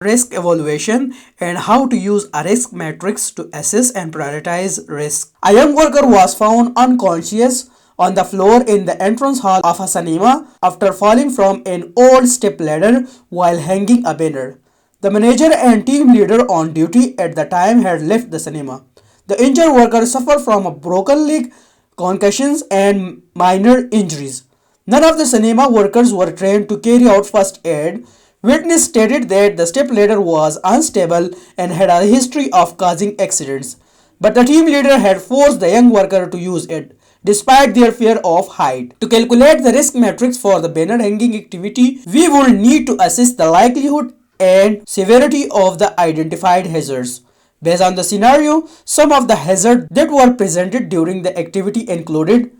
risk evaluation and how to use a risk matrix to assess and prioritize risk. A young worker was found unconscious on the floor in the entrance hall of a cinema after falling from an old step ladder while hanging a banner. The manager and team leader on duty at the time had left the cinema. The injured worker suffered from a broken leg, concussions, and minor injuries. None of the cinema workers were trained to carry out first aid. Witness stated that the stepladder was unstable and had a history of causing accidents, but the team leader had forced the young worker to use it, despite their fear of height. To calculate the risk matrix for the banner hanging activity, we will need to assess the likelihood and severity of the identified hazards. Based on the scenario, some of the hazards that were presented during the activity included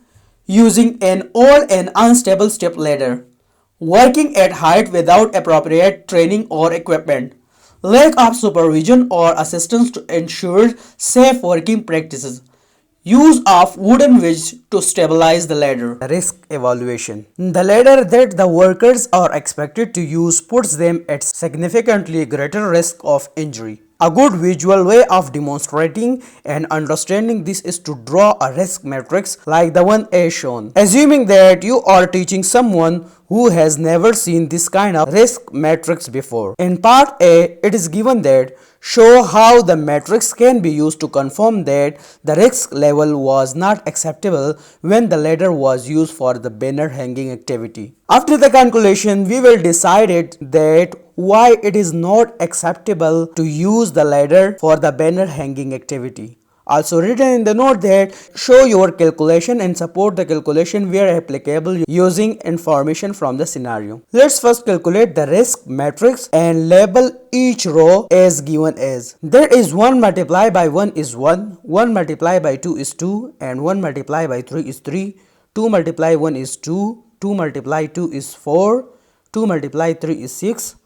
using an old and unstable step ladder, working at height without appropriate training or equipment, lack of supervision or assistance to ensure safe working practices, use of wooden wedge to stabilize the ladder. Risk evaluation. The ladder that the workers are expected to use puts them at significantly greater risk of injury. A good visual way of demonstrating and understanding this is to draw a risk matrix like the one as shown. Assuming that you are teaching someone who has never seen this kind of risk matrix before. In part A, it is given that show how the matrix can be used to confirm that the risk level was not acceptable when the ladder was used for the banner hanging activity. After the calculation, we will decide that why it is not acceptable to use the ladder for the banner hanging activity. Also written in the note that show your calculation and support the calculation where applicable using information from the scenario. Let's first calculate the risk matrix and label each row as given as. There is 1 multiplied by 1 is 1, 1 multiplied by 2 is 2, and 1 multiplied by 3 is 3, 2 multiplied 1 is 2, 2 multiplied 2 is 4, 2 multiplied 3 is 6.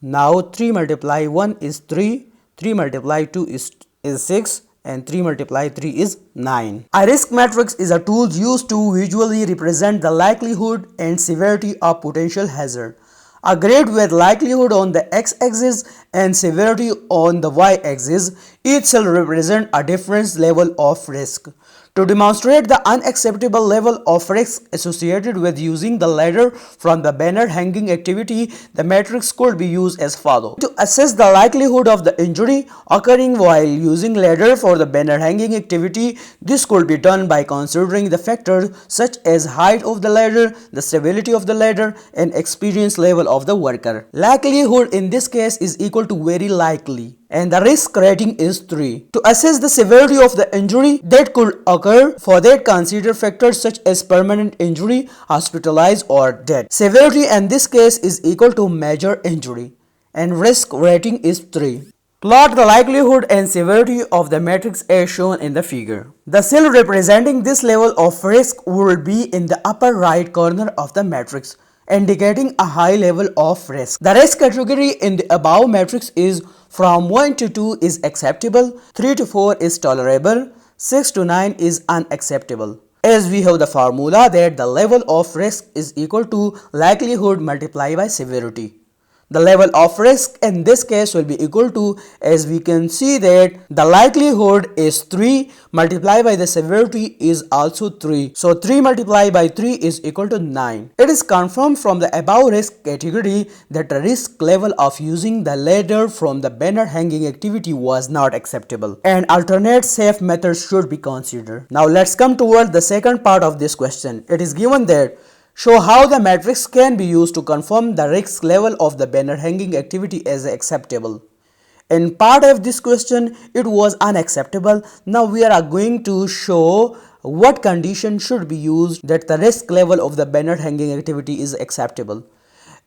Now 3 multiplied 1 is 3, 3 multiplied 2 is 6, and 3 multiplied 3 is 9. A risk matrix is a tool used to visually represent the likelihood and severity of potential hazard. A grade with likelihood on the x-axis and severity on the y-axis, each shall represent a different level of risk. To demonstrate the unacceptable level of risk associated with using the ladder from the banner hanging activity, the matrix could be used as follows. To assess the likelihood of the injury occurring while using ladder for the banner hanging activity, this could be done by considering the factors such as height of the ladder, the stability of the ladder, and experience level of the worker. Likelihood in this case is equal to very likely, and the risk rating is 3. To assess the severity of the injury that could occur, for that consider factors such as permanent injury, hospitalized, or death. Severity in this case is equal to major injury, and risk rating is 3. Plot the likelihood and severity of the matrix as shown in the figure. The cell representing this level of risk will be in the upper right corner of the matrix, indicating a high level of risk. The risk category in the above matrix is from 1 to 2 is acceptable, 3 to 4 is tolerable, 6 to 9 is unacceptable. As we have the formula that the level of risk is equal to likelihood multiplied by severity. The level of risk in this case will be equal to, as we can see that the likelihood is 3 multiplied by the severity is also 3. So 3 multiplied by 3 is equal to 9. It is confirmed from the above risk category that the risk level of using the ladder from the banner hanging activity was not acceptable, and alternate safe methods should be considered. Now let's come toward the second part of this question. It is given that show how the matrix can be used to confirm the risk level of the banner hanging activity as acceptable. In part of this question, it was unacceptable. Now we are going to show what condition should be used that the risk level of the banner hanging activity is acceptable.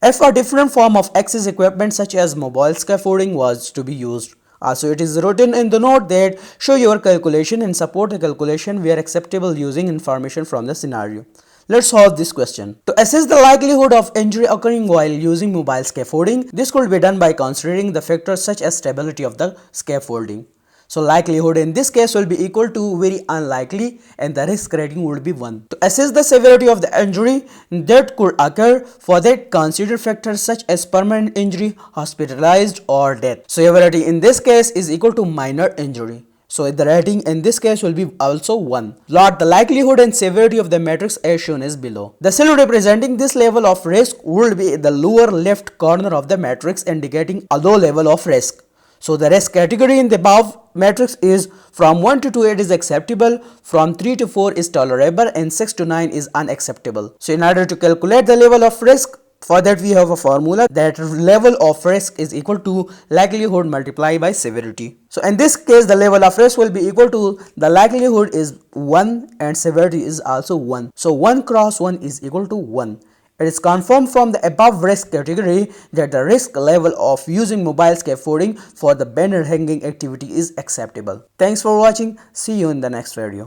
If a different form of access equipment such as mobile scaffolding was to be used. Also, it is written in the note that show your calculation and support the calculation where acceptable using information from the scenario. Let's solve this question. To assess the likelihood of injury occurring while using mobile scaffolding, this could be done by considering the factors such as stability of the scaffolding. So likelihood in this case will be equal to very unlikely and the risk rating would be 1. To assess the severity of the injury that could occur, for that consider factors such as permanent injury, hospitalized or death. So severity in this case is equal to minor injury. So the rating in this case will be also 1. Plot the likelihood and severity of the matrix as shown as below. The cell representing this level of risk would be the lower left corner of the matrix, indicating a low level of risk. So the risk category in the above matrix is from 1 to 8 is acceptable, from 3 to 4 is tolerable, and 6 to 9 is unacceptable. So in order to calculate the level of risk, for that we have a formula that level of risk is equal to likelihood multiplied by severity. So in this case the level of risk will be equal to the likelihood is 1 and severity is also 1. So 1 cross 1 is equal to 1. It is confirmed from the above risk category that the risk level of using mobile scaffolding for the banner hanging activity is acceptable. Thanks for watching. See you in the next video.